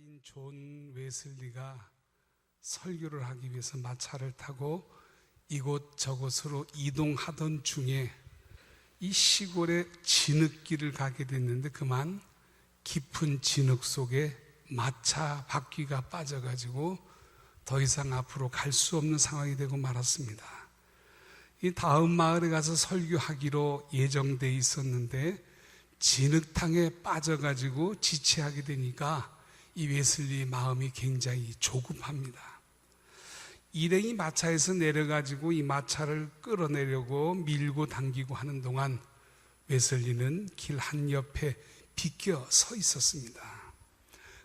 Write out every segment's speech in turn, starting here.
목사인 존 웨슬리가 설교를 하기 위해서 마차를 타고 이곳저곳으로 이동하던 중에 이 시골의 진흙길을 가게 됐는데 그만 깊은 진흙 속에 마차 바퀴가 빠져가지고 더 이상 앞으로 갈 수 없는 상황이 되고 말았습니다. 이 다음 마을에 가서 설교하기로 예정돼 있었는데 진흙탕에 빠져가지고 지체하게 되니까 이 웨슬리의 마음이 굉장히 조급합니다. 일행이 마차에서 내려가지고 이 마차를 끌어내려고 밀고 당기고 하는 동안 웨슬리는 길 한옆에 비껴 서 있었습니다.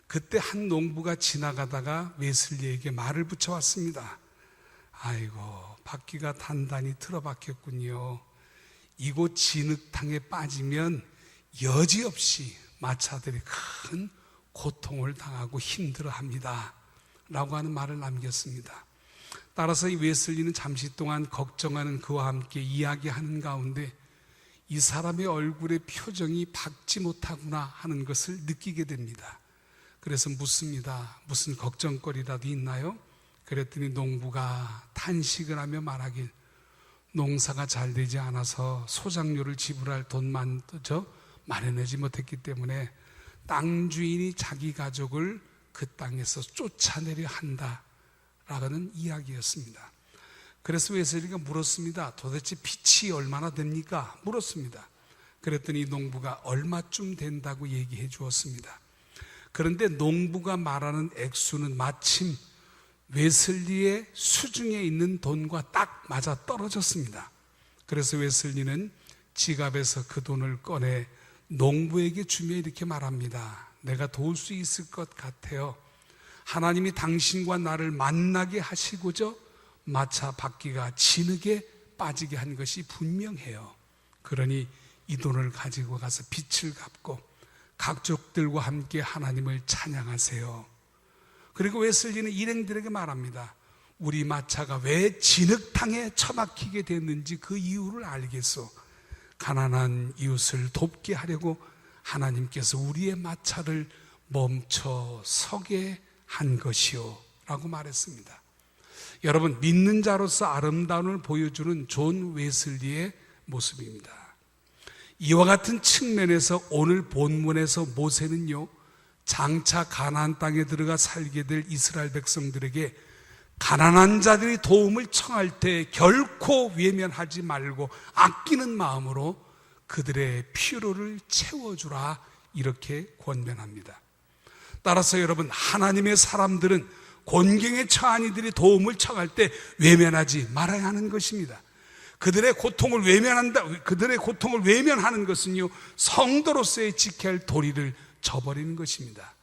그때 한 농부가 지나가다가 웨슬리에게 말을 붙여왔습니다. 아이고, 바퀴가 단단히 틀어박혔군요. 이곳 진흙탕에 빠지면 여지없이 마차들이 큰 고통을 당하고 힘들어합니다 라고 하는 말을 남겼습니다. 따라서 이 웨슬리는 잠시 동안 걱정하는 그와 함께 이야기하는 가운데 이 사람의 얼굴의 표정이 밝지 못하구나 하는 것을 느끼게 됩니다. 그래서 묻습니다. 무슨 걱정거리라도 있나요? 그랬더니 농부가 탄식을 하며 말하길, 농사가 잘 되지 않아서 소작료를 지불할 돈마저 마련하지 못했기 때문에 땅 주인이 자기 가족을 그 땅에서 쫓아내려 한다라는 이야기였습니다. 그래서 웨슬리가 물었습니다. 도대체 빚이 얼마나 됩니까? 물었습니다. 그랬더니 농부가 얼마쯤 된다고 얘기해 주었습니다. 그런데 농부가 말하는 액수는 마침 웨슬리의 수중에 있는 돈과 딱 맞아 떨어졌습니다. 그래서 웨슬리는 지갑에서 그 돈을 꺼내 농부에게 주며 이렇게 말합니다. 내가 도울 수 있을 것 같아요. 하나님이 당신과 나를 만나게 하시고자 마차 바퀴가 진흙에 빠지게 한 것이 분명해요. 그러니 이 돈을 가지고 가서 빚을 갚고 가족들과 함께 하나님을 찬양하세요. 그리고 웨슬리는 일행들에게 말합니다. 우리 마차가 왜 진흙탕에 처박히게 됐는지 그 이유를 알겠소. 가난한 이웃을 돕게 하려고 하나님께서 우리의 마차를 멈춰 서게 한 것이요 라고 말했습니다. 여러분, 믿는 자로서 아름다움을 보여주는 존 웨슬리의 모습입니다. 이와 같은 측면에서 오늘 본문에서 모세는요, 장차 가나안 땅에 들어가 살게 될 이스라엘 백성들에게 가난한 자들이 도움을 청할 때 결코 외면하지 말고 아끼는 마음으로 그들의 필요를 채워주라 이렇게 권면합니다. 따라서 여러분, 하나님의 사람들은 곤경에 처한 이들이 도움을 청할 때 외면하지 말아야 하는 것입니다. 그들의 고통을 외면하는 것은요, 성도로서의 지켜야 할 도리를 저버리는 것입니다.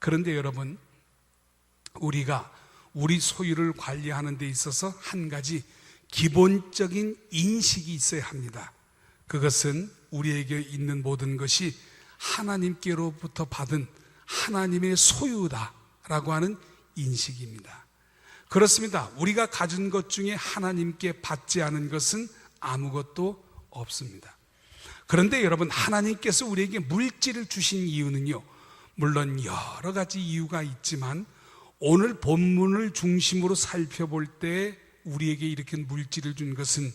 그런데 여러분, 우리가 우리 소유를 관리하는 데 있어서 한 가지 기본적인 인식이 있어야 합니다. 그것은 우리에게 있는 모든 것이 하나님께로부터 받은 하나님의 소유다라고 하는 인식입니다. 그렇습니다. 우리가 가진 것 중에 하나님께 받지 않은 것은 아무것도 없습니다. 그런데 여러분, 하나님께서 우리에게 물질을 주신 이유는요, 물론 여러 가지 이유가 있지만 오늘 본문을 중심으로 살펴볼 때 우리에게 이렇게 물질을 준 것은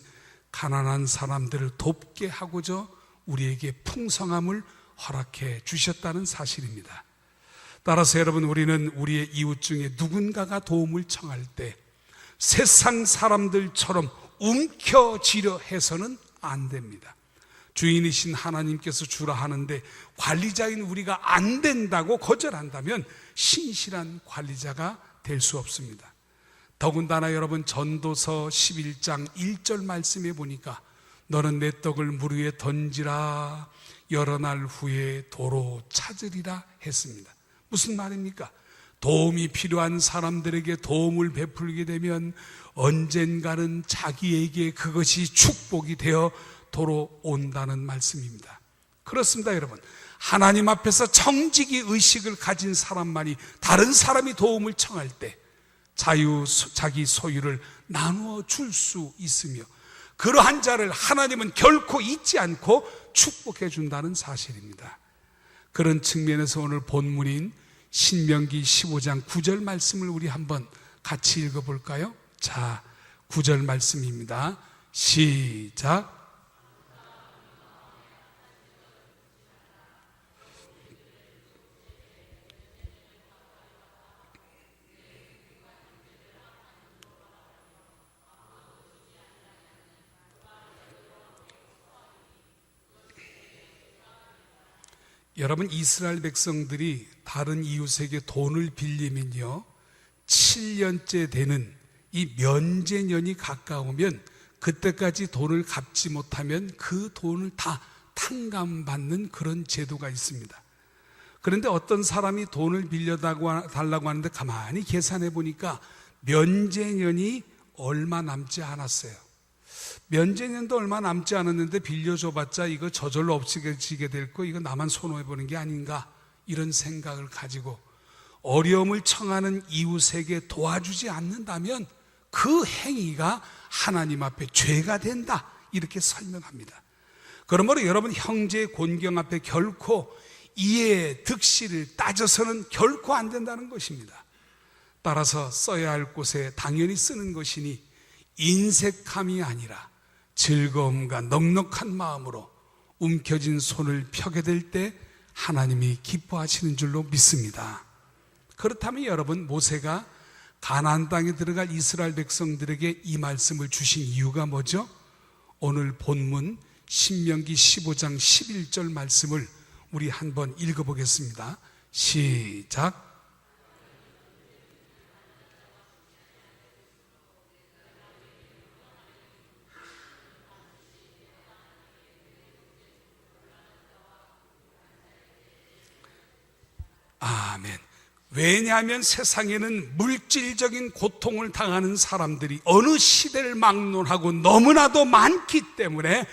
가난한 사람들을 돕게 하고자 우리에게 풍성함을 허락해 주셨다는 사실입니다. 따라서 여러분, 우리는 우리의 이웃 중에 누군가가 도움을 청할 때 세상 사람들처럼 움켜쥐려 해서는 안 됩니다. 주인이신 하나님께서 주라 하는데 관리자인 우리가 안 된다고 거절한다면 신실한 관리자가 될 수 없습니다. 더군다나 여러분, 전도서 11장 1절 말씀에 보니까 너는 내 떡을 물 위에 던지라 여러 날 후에 도로 찾으리라 했습니다. 무슨 말입니까? 도움이 필요한 사람들에게 도움을 베풀게 되면 언젠가는 자기에게 그것이 축복이 되어 도로 온다는 말씀입니다. 그렇습니다, 여러분. 하나님 앞에서 정직이 의식을 가진 사람만이 다른 사람이 도움을 청할 때 자기 소유를 나누어 줄 수 있으며 그러한 자를 하나님은 결코 잊지 않고 축복해 준다는 사실입니다. 그런 측면에서 오늘 본문인 신명기 15장 9절 말씀을 우리 한번 같이 읽어볼까요? 자, 9절 말씀입니다. 시작. 여러분, 이스라엘 백성들이 다른 이웃에게 돈을 빌리면요, 7년째 되는 이 면제년이 가까우면 그때까지 돈을 갚지 못하면 그 돈을 다 탕감받는 그런 제도가 있습니다. 그런데 어떤 사람이 돈을 빌려달라고 하는데 가만히 계산해 보니까 면제년이 얼마 남지 않았어요. 면제년도 얼마 남지 않았는데 빌려줘봤자 이거 저절로 없어지게 될 거, 이거 나만 손해보는 게 아닌가, 이런 생각을 가지고 어려움을 청하는 이웃에게 도와주지 않는다면 그 행위가 하나님 앞에 죄가 된다, 이렇게 설명합니다. 그러므로 여러분, 형제의 곤경 앞에 결코 이해의 득실을 따져서는 결코 안 된다는 것입니다. 따라서 써야 할 곳에 당연히 쓰는 것이니 인색함이 아니라 즐거움과 넉넉한 마음으로 움켜진 손을 펴게 될 때 하나님이 기뻐하시는 줄로 믿습니다. 그렇다면 여러분, 모세가 가나안 땅에 들어갈 이스라엘 백성들에게 이 말씀을 주신 이유가 뭐죠? 오늘 본문 신명기 15장 11절 말씀을 우리 한번 읽어보겠습니다. 시작. 아멘. 왜냐하면 세상에는 물질적인 고통을 당하는 사람들이 어느 시대를 막론하고 너무나도 많기 때문에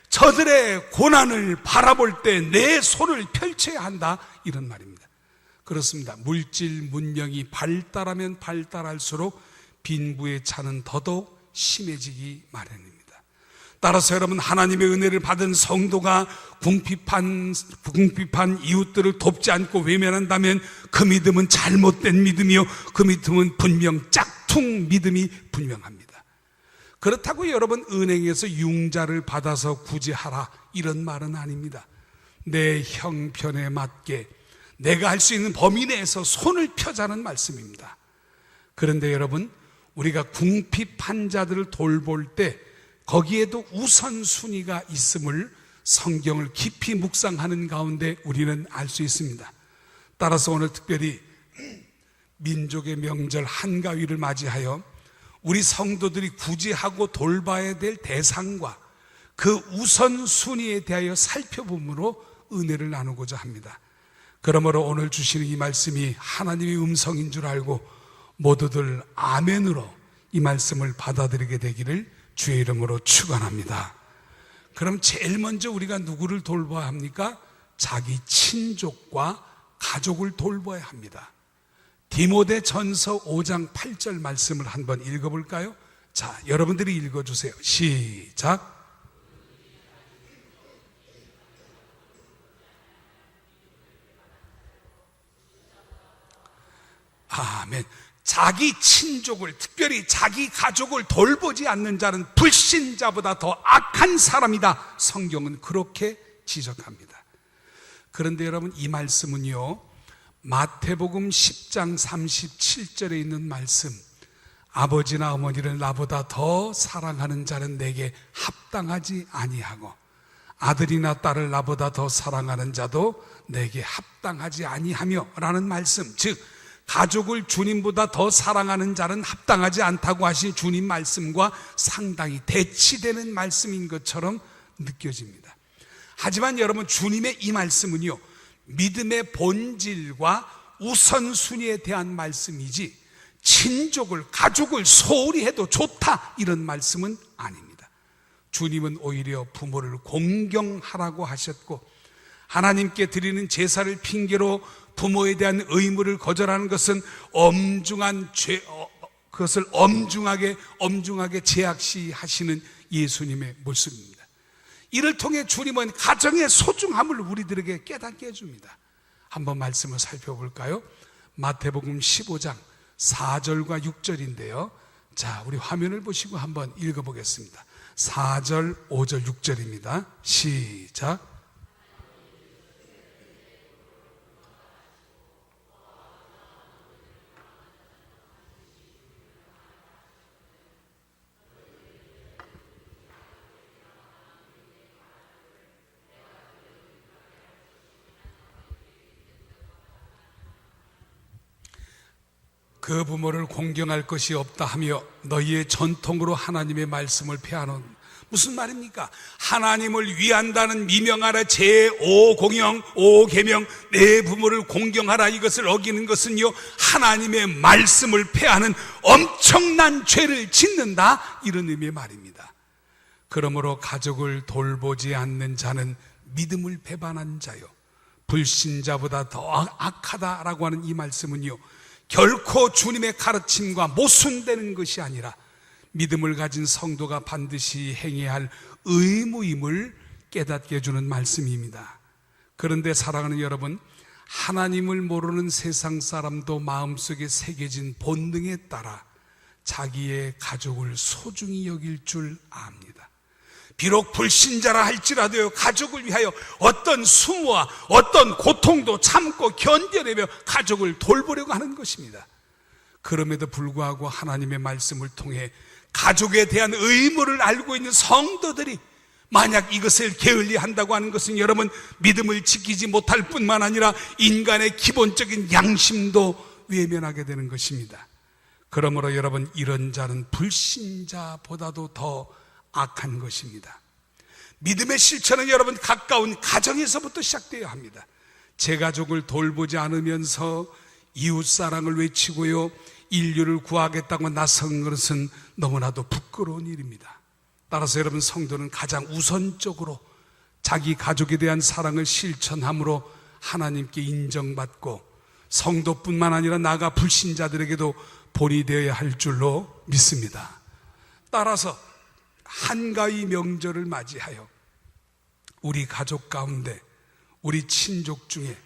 저들의 고난을 바라볼 때 내 손을 펼쳐야 한다, 이런 말입니다. 그렇습니다. 물질 문명이 발달하면 발달할수록 빈부의 차는 더더욱 심해지기 마련입니다. 따라서 여러분, 하나님의 은혜를 받은 성도가 궁핍한 이웃들을 돕지 않고 외면한다면 그 믿음은 잘못된 믿음이요, 그 믿음은 분명 짝퉁 믿음이 분명합니다. 그렇다고 여러분, 은행에서 융자를 받아서 구제하라, 이런 말은 아닙니다. 내 형편에 맞게 내가 할 수 있는 범위 내에서 손을 펴자는 말씀입니다. 그런데 여러분, 우리가 궁핍한 자들을 돌볼 때 거기에도 우선순위가 있음을 성경을 깊이 묵상하는 가운데 우리는 알 수 있습니다. 따라서 오늘 특별히 민족의 명절 한가위를 맞이하여 우리 성도들이 구제하고 돌봐야 될 대상과 그 우선순위에 대하여 살펴봄으로 은혜를 나누고자 합니다. 그러므로 오늘 주시는 이 말씀이 하나님의 음성인 줄 알고 모두들 아멘으로 이 말씀을 받아들이게 되기를 주의 이름으로 축원합니다. 그럼 제일 먼저 우리가 누구를 돌봐야 합니까? 자기 친족과 가족을 돌봐야 합니다. 디모데전서 5장 8절 말씀을 한번 읽어볼까요? 자, 여러분들이 읽어주세요. 시작. 아멘. 자기 친족을, 특별히 자기 가족을 돌보지 않는 자는 불신자보다 더 악한 사람이다, 성경은 그렇게 지적합니다. 그런데 여러분, 이 말씀은요, 마태복음 10장 37절에 있는 말씀, 아버지나 어머니를 나보다 더 사랑하는 자는 내게 합당하지 아니하고 아들이나 딸을 나보다 더 사랑하는 자도 내게 합당하지 아니하며 라는 말씀, 즉 가족을 주님보다 더 사랑하는 자는 합당하지 않다고 하신 주님 말씀과 상당히 대치되는 말씀인 것처럼 느껴집니다. 하지만 여러분, 주님의 이 말씀은요, 믿음의 본질과 우선순위에 대한 말씀이지 친족을, 가족을 소홀히 해도 좋다, 이런 말씀은 아닙니다. 주님은 오히려 부모를 공경하라고 하셨고, 하나님께 드리는 제사를 핑계로 부모에 대한 의무를 거절하는 것은 엄중한 죄, 그것을 엄중하게 제약시하시는 예수님의 모습입니다. 이를 통해 주님은 가정의 소중함을 우리들에게 깨닫게 해줍니다. 한번 말씀을 살펴볼까요? 마태복음 15장 4절과 6절인데요. 자, 우리 화면을 보시고 한번 읽어보겠습니다. 4절, 5절, 6절입니다. 시작. 그 부모를 공경할 것이 없다 하며 너희의 전통으로 하나님의 말씀을 폐하는, 무슨 말입니까? 하나님을 위한다는 미명 아래 제5공영 5계명 내 부모를 공경하라, 이것을 어기는 것은요 하나님의 말씀을 폐하는 엄청난 죄를 짓는다, 이런 의미의 말입니다. 그러므로 가족을 돌보지 않는 자는 믿음을 배반한 자요 불신자보다 더 악하다라고 하는 이 말씀은요 결코 주님의 가르침과 모순되는 것이 아니라 믿음을 가진 성도가 반드시 행해야 할 의무임을 깨닫게 해주는 말씀입니다. 그런데 사랑하는 여러분, 하나님을 모르는 세상 사람도 마음속에 새겨진 본능에 따라 자기의 가족을 소중히 여길 줄 압니다. 비록 불신자라 할지라도 가족을 위하여 어떤 수모와 어떤 고통도 참고 견뎌내며 가족을 돌보려고 하는 것입니다. 그럼에도 불구하고 하나님의 말씀을 통해 가족에 대한 의무를 알고 있는 성도들이 만약 이것을 게을리한다고 하는 것은 여러분 믿음을 지키지 못할 뿐만 아니라 인간의 기본적인 양심도 외면하게 되는 것입니다. 그러므로 여러분, 이런 자는 불신자보다도 더 악한 것입니다. 믿음의 실천은 여러분 가까운 가정에서부터 시작되어야 합니다. 제 가족을 돌보지 않으면서 이웃사랑을 외치고요 인류를 구하겠다고 나선 것은 너무나도 부끄러운 일입니다. 따라서 여러분, 성도는 가장 우선적으로 자기 가족에 대한 사랑을 실천함으로 하나님께 인정받고 성도뿐만 아니라 나아가 불신자들에게도 본이 되어야 할 줄로 믿습니다. 따라서 한가위 명절을 맞이하여 우리 가족 가운데, 우리 친족 중에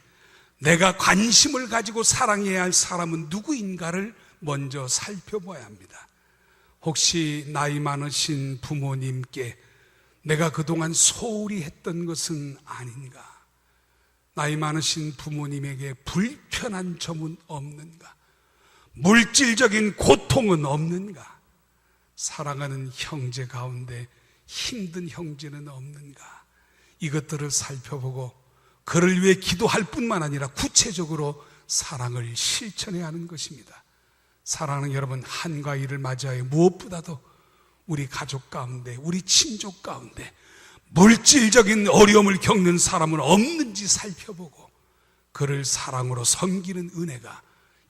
내가 관심을 가지고 사랑해야 할 사람은 누구인가를 먼저 살펴봐야 합니다. 혹시 나이 많으신 부모님께 내가 그동안 소홀히 했던 것은 아닌가? 나이 많으신 부모님에게 불편한 점은 없는가? 물질적인 고통은 없는가? 사랑하는 형제 가운데 힘든 형제는 없는가? 이것들을 살펴보고 그를 위해 기도할 뿐만 아니라 구체적으로 사랑을 실천해야 하는 것입니다. 사랑하는 여러분, 한가위를 맞이하여 무엇보다도 우리 가족 가운데, 우리 친족 가운데 물질적인 어려움을 겪는 사람은 없는지 살펴보고 그를 사랑으로 섬기는 은혜가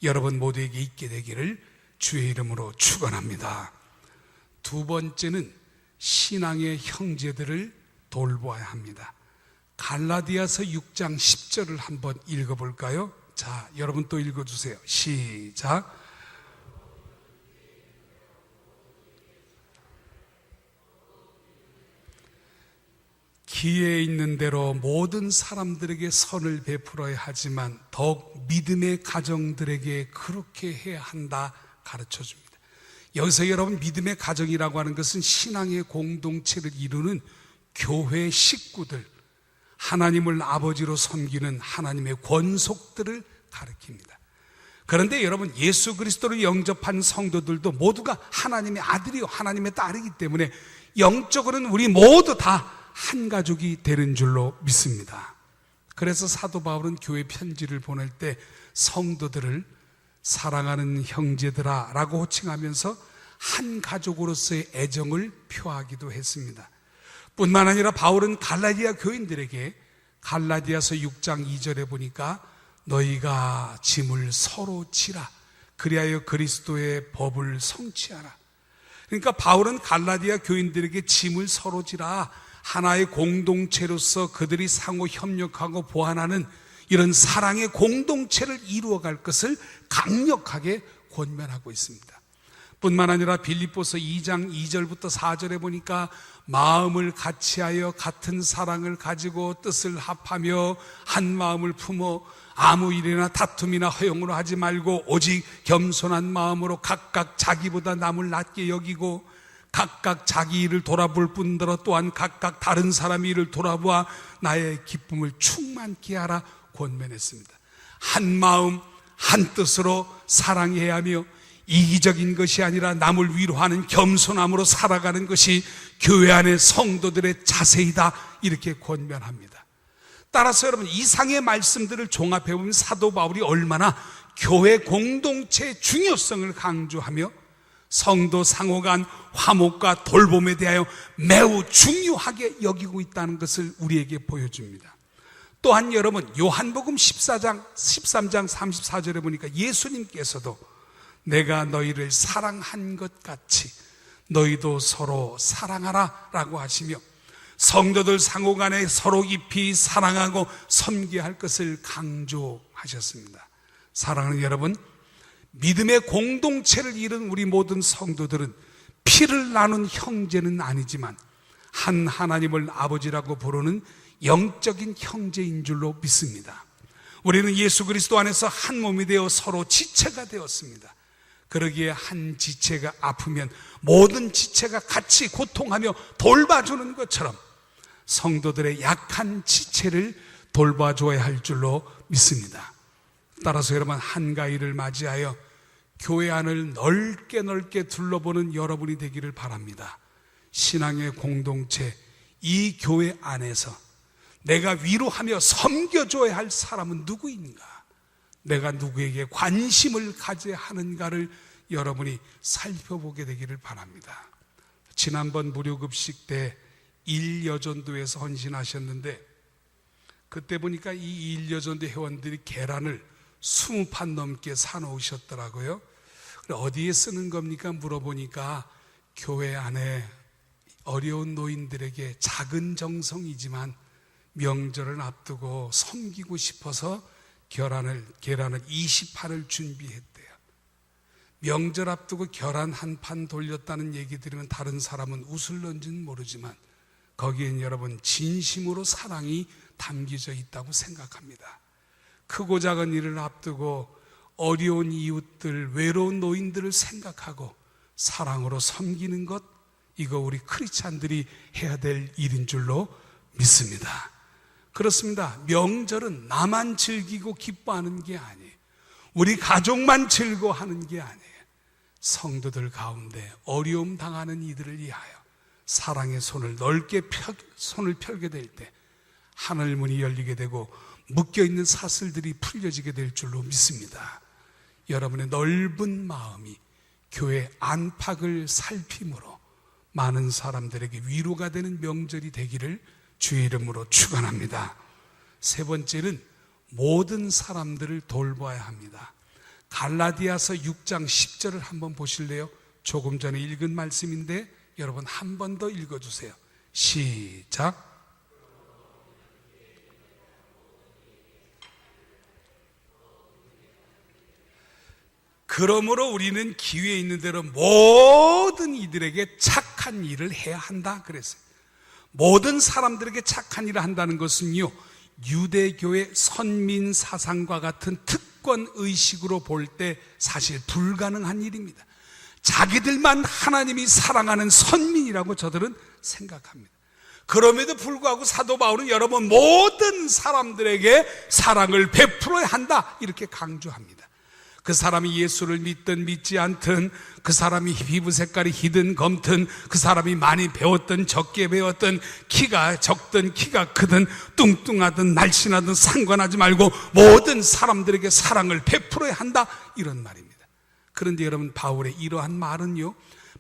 여러분 모두에게 있게 되기를 주의 이름으로 축원합니다. 두 번째는 신앙의 형제들을 돌보아야 합니다. 갈라디아서 6장 10절을 한번 읽어볼까요? 자, 여러분 또 읽어주세요. 시작. 기회에 있는 대로 모든 사람들에게 선을 베풀어야 하지만 더욱 믿음의 가정들에게 그렇게 해야 한다 가르쳐줍니다. 여기서 여러분, 믿음의 가정이라고 하는 것은 신앙의 공동체를 이루는 교회 식구들, 하나님을 아버지로 섬기는 하나님의 권속들을 가리킵니다. 그런데 여러분, 예수 그리스도를 영접한 성도들도 모두가 하나님의 아들이요 하나님의 딸이기 때문에 영적으로는 우리 모두 다 한 가족이 되는 줄로 믿습니다. 그래서 사도 바울은 교회 편지를 보낼 때 성도들을 사랑하는 형제들아 라고 호칭하면서 한 가족으로서의 애정을 표하기도 했습니다. 뿐만 아니라 바울은 갈라디아 교인들에게 갈라디아서 6장 2절에 보니까 너희가 짐을 서로 지라 그리하여 그리스도의 법을 성취하라. 그러니까 바울은 갈라디아 교인들에게 짐을 서로 지라, 하나의 공동체로서 그들이 상호 협력하고 보완하는 이런 사랑의 공동체를 이루어갈 것을 강력하게 권면하고 있습니다. 뿐만 아니라 빌립보서 2장 2절부터 4절에 보니까 마음을 같이하여 같은 사랑을 가지고 뜻을 합하며 한 마음을 품어 아무 일이나 다툼이나 허용으로 하지 말고 오직 겸손한 마음으로 각각 자기보다 남을 낮게 여기고 각각 자기 일을 돌아볼 뿐더러 또한 각각 다른 사람의 일을 돌아보아 나의 기쁨을 충만케 하라 권면했습니다. 한 마음 한 뜻으로 사랑해야 하며 이기적인 것이 아니라 남을 위로하는 겸손함으로 살아가는 것이 교회 안의 성도들의 자세이다, 이렇게 권면합니다. 따라서 여러분, 이상의 말씀들을 종합해 보면 사도 바울이 얼마나 교회 공동체의 중요성을 강조하며 성도 상호간 화목과 돌봄에 대하여 매우 중요하게 여기고 있다는 것을 우리에게 보여줍니다. 또한 여러분, 요한복음 13장 34절에 보니까 예수님께서도 내가 너희를 사랑한 것 같이 너희도 서로 사랑하라 라고 하시며 성도들 상호간에 서로 깊이 사랑하고 섬겨야 할 것을 강조하셨습니다. 사랑하는 여러분, 믿음의 공동체를 이룬 우리 모든 성도들은 피를 나눈 형제는 아니지만 한 하나님을 아버지라고 부르는 영적인 형제인 줄로 믿습니다. 우리는 예수 그리스도 안에서 한 몸이 되어 서로 지체가 되었습니다. 그러기에 한 지체가 아프면 모든 지체가 같이 고통하며 돌봐주는 것처럼 성도들의 약한 지체를 돌봐줘야 할 줄로 믿습니다. 따라서 여러분, 한가위를 맞이하여 교회 안을 넓게 둘러보는 여러분이 되기를 바랍니다. 신앙의 공동체, 이 교회 안에서 내가 위로하며 섬겨줘야 할 사람은 누구인가? 내가 누구에게 관심을 가져야 하는가를 여러분이 살펴보게 되기를 바랍니다. 지난번 무료급식 때 일여전도에서 헌신하셨는데 그때 보니까 이 일여전도 회원들이 계란을 20판 넘게 사놓으셨더라고요. 어디에 쓰는 겁니까? 물어보니까 교회 안에 어려운 노인들에게 작은 정성이지만 명절을 앞두고 섬기고 싶어서 계란을 20판을 준비했대요. 명절 앞두고 계란 한 판 돌렸다는 얘기 들으면 다른 사람은 웃을런지는 모르지만 거기엔 여러분 진심으로 사랑이 담겨져 있다고 생각합니다. 크고 작은 일을 앞두고 어려운 이웃들, 외로운 노인들을 생각하고 사랑으로 섬기는 것, 이거 우리 크리스찬들이 해야 될 일인 줄로 믿습니다. 그렇습니다. 명절은 나만 즐기고 기뻐하는 게 아니에요. 우리 가족만 즐거워하는 게 아니에요. 성도들 가운데 어려움 당하는 이들을 위하여 사랑의 손을 넓게 손을 펼게 될 때 하늘 문이 열리게 되고 묶여있는 사슬들이 풀려지게 될 줄로 믿습니다. 여러분의 넓은 마음이 교회 안팎을 살핌으로 많은 사람들에게 위로가 되는 명절이 되기를 주의 이름으로 축원합니다. 세 번째는 모든 사람들을 돌봐야 합니다. 갈라디아서 6장 10절을 한번 보실래요? 조금 전에 읽은 말씀인데 여러분 한 번 더 읽어주세요. 시작. 그러므로 우리는 기회에 있는 대로 모든 이들에게 착한 일을 해야 한다 그랬어요. 모든 사람들에게 착한 일을 한다는 것은요, 유대교의 선민 사상과 같은 특권 의식으로 볼 때 사실 불가능한 일입니다. 자기들만 하나님이 사랑하는 선민이라고 저들은 생각합니다. 그럼에도 불구하고 사도 바울은 여러분 모든 사람들에게 사랑을 베풀어야 한다 이렇게 강조합니다. 그 사람이 예수를 믿든 믿지 않든, 그 사람이 피부 색깔이 희든 검든, 그 사람이 많이 배웠든 적게 배웠든, 키가 적든 키가 크든 뚱뚱하든 날씬하든 상관하지 말고 모든 사람들에게 사랑을 베풀어야 한다 이런 말입니다. 그런데 여러분 바울의 이러한 말은요,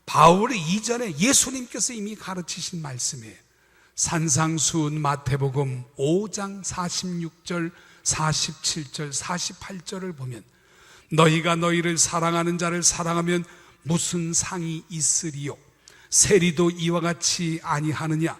바울의 이전에 예수님께서 이미 가르치신 말씀이에요. 산상수훈 마태복음 5장 46절 47절 48절을 보면 너희가 너희를 사랑하는 자를 사랑하면 무슨 상이 있으리요? 세리도 이와 같이 아니하느냐?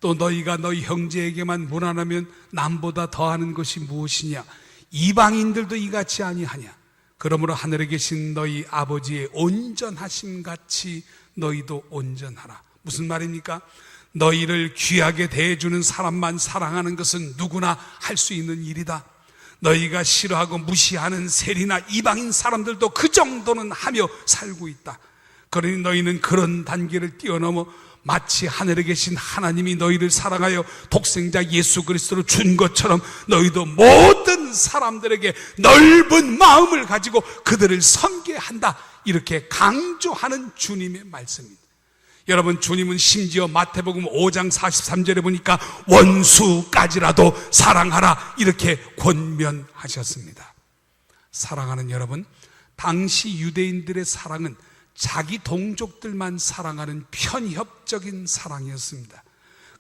또 너희가 너희 형제에게만 무난하면 남보다 더하는 것이 무엇이냐? 이방인들도 이같이 아니하냐? 그러므로 하늘에 계신 너희 아버지의 온전하심 같이 너희도 온전하라. 무슨 말입니까? 너희를 귀하게 대해주는 사람만 사랑하는 것은 누구나 할 수 있는 일이다. 너희가 싫어하고 무시하는 세리나 이방인 사람들도 그 정도는 하며 살고 있다. 그러니 너희는 그런 단계를 뛰어넘어 마치 하늘에 계신 하나님이 너희를 사랑하여 독생자 예수 그리스도를 준 것처럼 너희도 모든 사람들에게 넓은 마음을 가지고 그들을 섬겨야 한다. 이렇게 강조하는 주님의 말씀입니다. 여러분, 주님은 심지어 마태복음 5장 43절에 보니까 원수까지라도 사랑하라 이렇게 권면하셨습니다. 사랑하는 여러분, 당시 유대인들의 사랑은 자기 동족들만 사랑하는 편협적인 사랑이었습니다.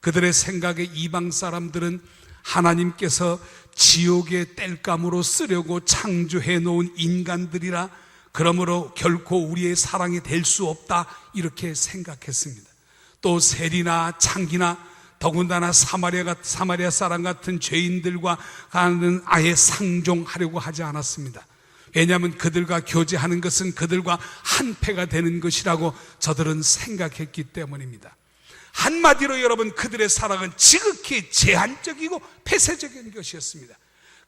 그들의 생각에 이방 사람들은 하나님께서 지옥의 땔감으로 쓰려고 창조해 놓은 인간들이라, 그러므로 결코 우리의 사랑이 될 수 없다 이렇게 생각했습니다. 또 세리나 창기나 더군다나 사마리아 사람 같은 죄인들과 가는 아예 상종하려고 하지 않았습니다. 왜냐하면 그들과 교제하는 것은 그들과 한패가 되는 것이라고 저들은 생각했기 때문입니다. 한마디로 여러분, 그들의 사랑은 지극히 제한적이고 폐쇄적인 것이었습니다.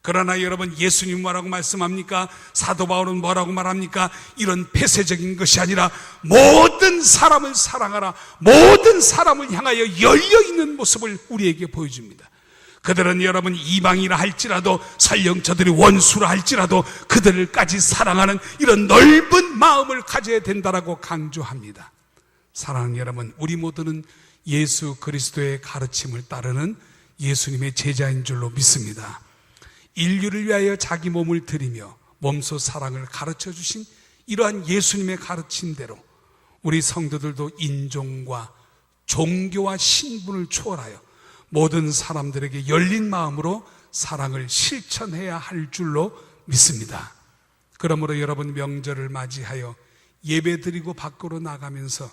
그러나 여러분, 예수님 뭐라고 말씀합니까? 사도 바울은 뭐라고 말합니까? 이런 폐쇄적인 것이 아니라 모든 사람을 사랑하라, 모든 사람을 향하여 열려있는 모습을 우리에게 보여줍니다. 그들은 여러분 이방이라 할지라도, 설령 저들이 원수라 할지라도 그들까지 사랑하는 이런 넓은 마음을 가져야 된다라고 강조합니다. 사랑하는 여러분, 우리 모두는 예수 그리스도의 가르침을 따르는 예수님의 제자인 줄로 믿습니다. 인류를 위하여 자기 몸을 드리며 몸소 사랑을 가르쳐 주신 이러한 예수님의 가르침대로 우리 성도들도 인종과 종교와 신분을 초월하여 모든 사람들에게 열린 마음으로 사랑을 실천해야 할 줄로 믿습니다. 그러므로 여러분, 명절을 맞이하여 예배드리고 밖으로 나가면서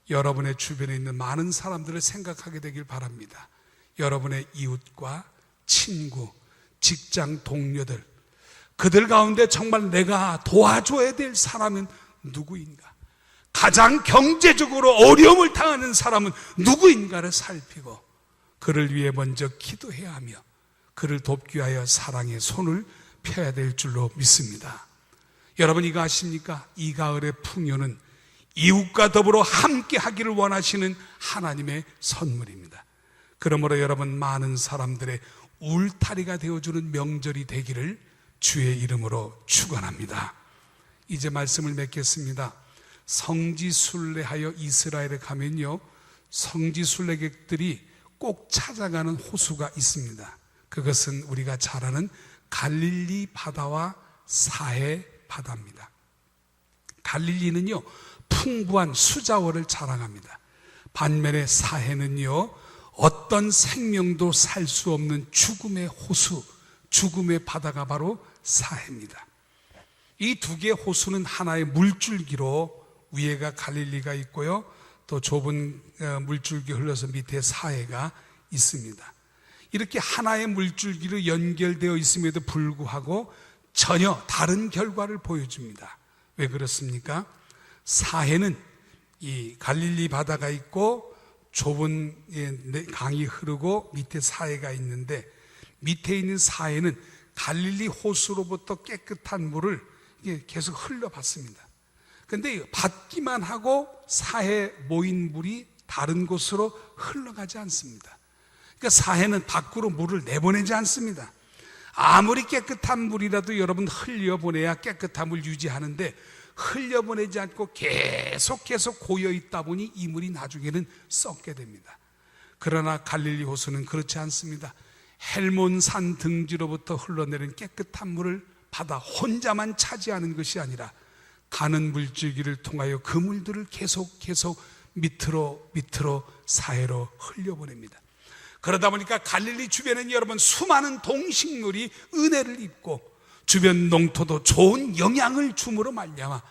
여러분의 주변에 있는 많은 사람들을 생각하게 되길 바랍니다. 여러분의 이웃과 친구, 직장 동료들, 그들 가운데 정말 내가 도와줘야 될 사람은 누구인가? 가장 경제적으로 어려움을 당하는 사람은 누구인가를 살피고 그를 위해 먼저 기도해야 하며 그를 돕기 위하여 사랑의 손을 펴야 될 줄로 믿습니다. 여러분, 이거 아십니까? 이 가을의 풍요는 이웃과 더불어 함께 하기를 원하시는 하나님의 선물입니다. 그러므로 여러분, 많은 사람들의 울타리가 되어주는 명절이 되기를 주의 이름으로 축원합니다. 이제 말씀을 맺겠습니다. 성지순례하여 이스라엘에 가면요, 성지순례객들이 꼭 찾아가는 호수가 있습니다. 그것은 우리가 잘 아는 갈릴리 바다와 사해 바다입니다. 갈릴리는요, 풍부한 수자원을 자랑합니다. 반면에 사해는요, 어떤 생명도 살 수 없는 죽음의 호수, 죽음의 바다가 바로 사해입니다. 이 두 개의 호수는 하나의 물줄기로 위에가 갈릴리가 있고요, 또 좁은 물줄기 흘러서 밑에 사해가 있습니다. 이렇게 하나의 물줄기로 연결되어 있음에도 불구하고 전혀 다른 결과를 보여줍니다. 왜 그렇습니까? 사해는 이 갈릴리 바다가 있고 좁은 강이 흐르고 밑에 사해가 있는데, 밑에 있는 사해는 갈릴리 호수로부터 깨끗한 물을 계속 흘러봤습니다. 그런데 받기만 하고 사해 모인 물이 다른 곳으로 흘러가지 않습니다. 그러니까 사해는 밖으로 물을 내보내지 않습니다. 아무리 깨끗한 물이라도 여러분 흘려보내야 깨끗한 물 유지하는데, 흘려보내지 않고 계속 고여 있다 보니 이 물이 나중에는 썩게 됩니다. 그러나 갈릴리 호수는 그렇지 않습니다. 헬몬산 등지로부터 흘러내린 깨끗한 물을 바다 혼자만 차지하는 것이 아니라 가는 물줄기를 통하여 그 물들을 계속 밑으로 사해로 흘려보냅니다. 그러다 보니까 갈릴리 주변에는 여러분 수많은 동식물이 은혜를 입고 주변 농토도 좋은 영향을 줌으로 말미암아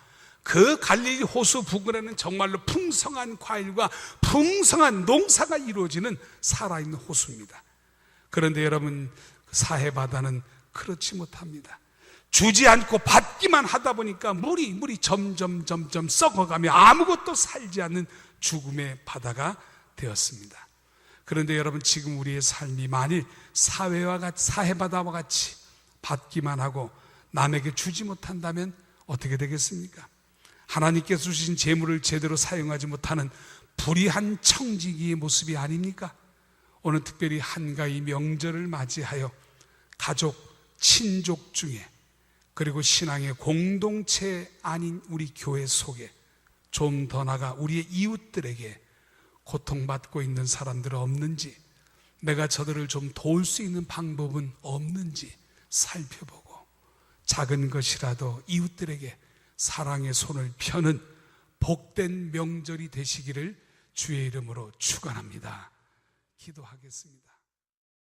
그 갈릴리 호수 부근에는 정말로 풍성한 과일과 풍성한 농사가 이루어지는 살아있는 호수입니다. 그런데 여러분, 사해 바다는 그렇지 못합니다. 주지 않고 받기만 하다 보니까 물이 점점 썩어가며 아무것도 살지 않는 죽음의 바다가 되었습니다. 그런데 여러분, 지금 우리의 삶이 만일 사해바다와 같이 받기만 하고 남에게 주지 못한다면 어떻게 되겠습니까? 하나님께서 주신 재물을 제대로 사용하지 못하는 불의한 청지기의 모습이 아닙니까? 오늘 특별히 한가위 명절을 맞이하여 가족, 친족 중에, 그리고 신앙의 공동체 아닌 우리 교회 속에, 좀 더 나아가 우리의 이웃들에게 고통받고 있는 사람들은 없는지, 내가 저들을 좀 도울 수 있는 방법은 없는지 살펴보고 작은 것이라도 이웃들에게 사랑의 손을 펴는 복된 명절이 되시기를 주의 이름으로 축원합니다. 기도하겠습니다.